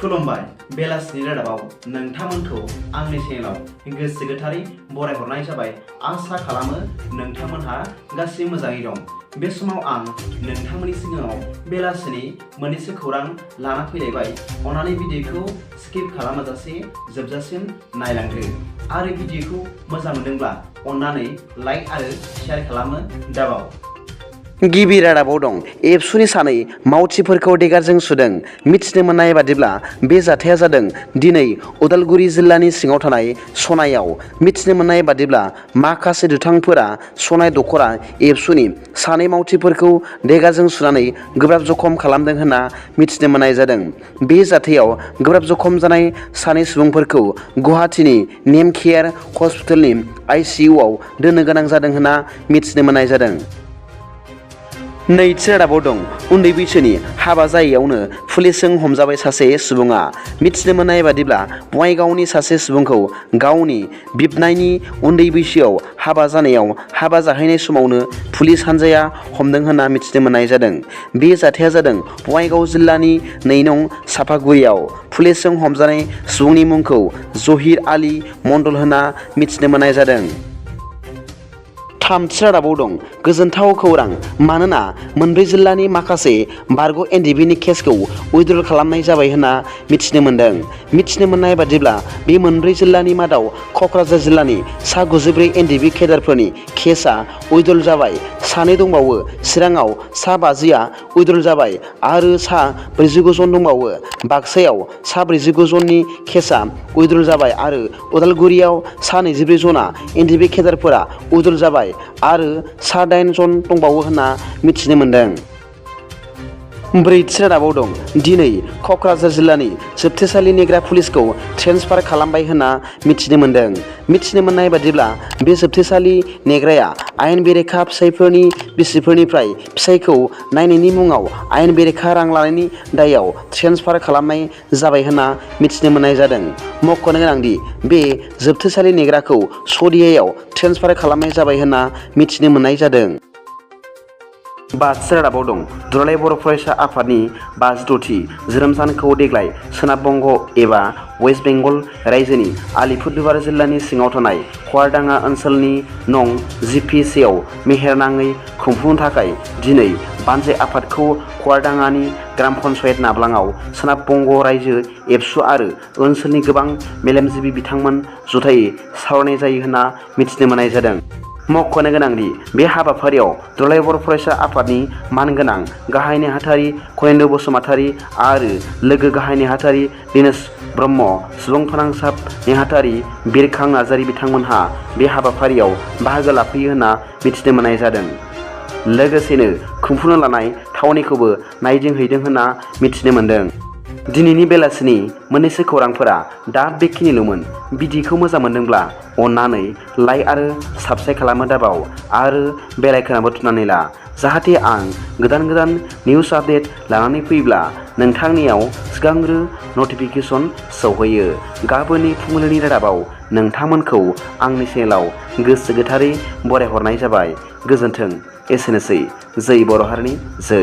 खुलुमबाय बेलासिनि रादाबाव नोंथांमोनखौ आंनि चेनेलाव गोसो गोथारै बरायहरनाय जाबाय। आसा खालामो नोंथांमोनहा गासैबो मोजाङै दं। बे समाव आं नोंथांमोननि सिगाङाव बेलासिनि मोननैसो खौरां लाना फैलायबाय। अन्नानै भिडिअखौ स्किप खालामाजासे जोबजासिम नायलांदो आरो भिडिअखौ मोजां मोनदोंब्ला अन्नानै लाइक आरो शेयार खालामनो दाबाव। गिबि रादाबाव दं एबसुनि सानै मावथिफोरखौ देगारजों सुदों। मिथिनो मोननाय बादिब्ला बे जाथाया जादों दिनै उदालगुरि जिल्लानि सिङाव थानाय सनायाव। मिथिनो मोननाय बादिब्ला माखासे दुथांफोरा सनाय दखरा एबसुनि सानै मावथिफोरखौ देगारजों सुनानै गोब्राब जखम खालामदों होनना मिथिनो मोननाय जादों। बे जाथायाव गोब्राब जखम जानाय सानै सुबुंफोरखौ गुवाहाटीनि नेम केयार हस्पिटालनि ICUआव दोननो गोनां जादों होनना मिथिनो मोननाय जादों। नैथि रादाबाव दं उन्दै बैसोनि हाबा जायैयावनो पुलिसजों हमजाबाय सासे सुबुङा। मिथिनो मोननाय बादिब्ला बङाइगावनि सासे सुबुंखौ गावनि बिबनायनि उन्दै बैसोआव हाबा जानायाव हाबा जाहैनाय समावनो पुलिस हानजाया हमदों होनना मिथिनो मोननाय जादों। बे जाथाया जादों बङाइगाव जिल्लानि 2 नं सापागुरियाव। पुलिसजों हमजानाय सुबुंनि मुंखौ जहिर आली मण्डल होनना मिथिनो मोननाय जादों। थामथि रादाबाव दं गोजोनथाव खौरां, मानोना मोनब्रै जिल्लानि माखासे बारग' NDFBनि केसखौ उइथड्र खालामनाय जाबाय होनना मिथिनो मोनदों। मिथिनो मोननाय बादिब्ला बे मोनब्रै जिल्लानि मादाव क'क्राझार जिल्लानि सा 94 NDFB केडारफोरनि केसआ उइथड्र जाबाय। सानै दंबावो। चिराङाव सा 50आ उइथड्र जाबाय आरो सा 49 जन दंबावो। बाक्सायाव सा 49 जननि केसआ उइथड्र जाबाय आरो उदालगुरियाव सा 24 जना NDFB केडारफोरा उइथड्र जाबाय आरो सा 8 जन दंबावो होनना मिथिनो मोनदों। ब्रैथि रादाबाव दं दिनै क'क्राझार जिल्लानि जोबथेसालि नेग्रा पुलिसखौ ट्रेन्सफार खालामबाय होनना मिथिनो मोनदों। मिथिनो मोननाय बादिब्ला बे जोबथेसालि नेग्राया आयेन बेरेखा फिसायफोरनि बिसिफोरनिफ्राय फिसायखौ नायनायनि मुङाव आयेन बेरेखा रां लानायनि दायाव ट्रेन्सफार खालामनाय जाबाय होनना मिथिनो मोननाय जादों। मख'नो गोनांदि बे जोबथेसालि नेग्राखौ सौदियायाव ट्रेन्सफार खालामनाय जाबाय होनना मिथिनो मोननाय जादों। बाथि रादाबाव दं दुलाराय बर' फरायसा आफादनि 56थि जोनोम सानखौ देग्लाय सोनाब बंग एबा वेस्ट बेंगल रायजोनि आलिपुरदुवार जिल्लानि सिङाव थानाय खौरां ओनसोलनि नं GPCआव मेहेरनाङै खुंफुंनो थाखाय दिनै बानजाय आफादखौ खौरांनि ग्राम पन्चायत नाब्लाङाव सोनाब बंग रायजो एबसु आरो ओनसोलनि गोबां मेलेमजिबि बिथांमोन जथायै सावरायनाय जायो होनना मिथिनो मोननाय जादों। मख'नो गोनांदि बे हाबाफारियाव दुलाराय बर' फरायसा आफादनि मानगोनां गाहाय नेहाथारि करेन्द्र बसुमतारी आरो लोगो गाहाय नेहाथारि दिनेश ब्रह्म, सुबुं फोनांजाब नेहाथारि बिरखां नार्जारी बिथांमोनहा बे हाबाफारियाव बाहागो लाफैयो होनना मिथिनो मोननाय जादों। लोगोसेनो खुंफुंनो लानाय थावनिखौबो नायदिंहैदों होनना मिथिनो मोनदों। दिनैनि बेलासिनि मोननैसो खौरांफोरा दा बेखिनिल'मोन। भिडिअखौ मोजां मोनदोंब्ला अन्नानै लाइक आरो साबस्क्राइब खालामनो दाबाव आरो बेल आइकनआबो थुनानै ला, जाहाथे आं गोदान निउस आपडेट लानानै फैब्ला नोंथांनियाव सिगांग्रो नटिफिकेसन सौहैयो। गाबोननि फुंबिलिनि रादाबाव नोंथांमोनखौ आंनि चेनेलाव गोसो गोथारै बरायहरनाय जाबाय। गोजोन्थों। एसेनोसै। जै बर' हारिनि जै।